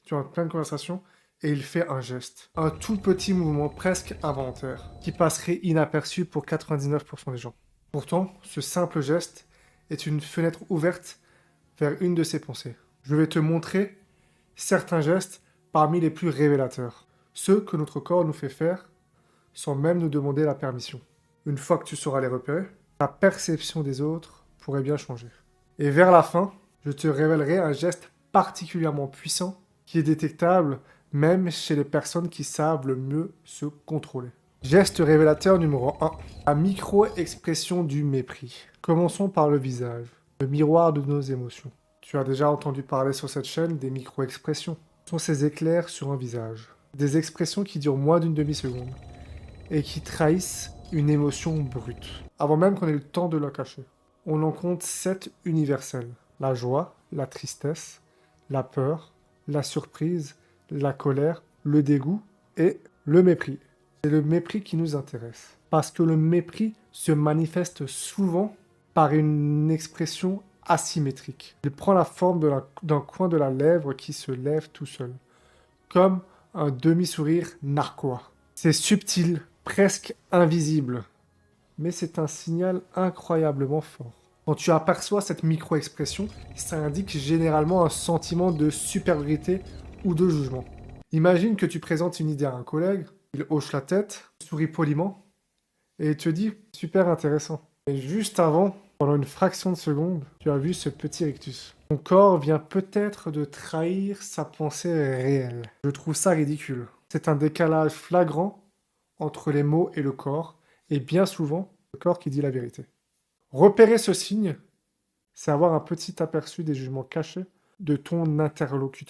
tu es en pleine conversation et il fait un geste. Un tout petit mouvement presque involontaire qui passerait inaperçu pour 99% des gens. Pourtant, ce simple geste est une fenêtre ouverte vers une de ses pensées. Je vais te montrer certains gestes parmi les plus révélateurs. Ceux que notre corps nous fait faire sans même nous demander la permission. Une fois que tu sauras les repérer, ta perception des autres pourrait bien changer. Et vers la fin, je te révélerai un geste particulièrement puissant qui est détectable même chez les personnes qui savent le mieux se contrôler. Geste révélateur numéro 1. La micro-expression du mépris. Commençons par le visage, le miroir de nos émotions. Tu as déjà entendu parler sur cette chaîne des micro-expressions. Ce sont ces éclairs sur un visage. Des expressions qui durent moins d'une demi-seconde et qui trahissent une émotion brute, avant même qu'on ait eu le temps de la cacher. On en compte 7 universelles. La joie, la tristesse, la peur, la surprise, la colère, le dégoût et le mépris. C'est le mépris qui nous intéresse. Parce que le mépris se manifeste souvent par une expression asymétrique. Il prend la forme d'un coin de la lèvre qui se lève tout seul, comme un demi-sourire narquois. C'est subtil, presque invisible, mais c'est un signal incroyablement fort. Quand tu aperçois cette micro-expression, ça indique généralement un sentiment de supériorité ou de jugement. Imagine que tu présentes une idée à un collègue, il hoche la tête, sourit poliment, et te dit « super intéressant ». Et juste avant, pendant une fraction de seconde, tu as vu ce petit rictus. Ton corps vient peut-être de trahir sa pensée réelle. Je trouve ça ridicule. C'est un décalage flagrant entre les mots et le corps, et bien souvent, le corps qui dit la vérité. Repérer ce signe, c'est avoir un petit aperçu des jugements cachés de ton interlocuteur.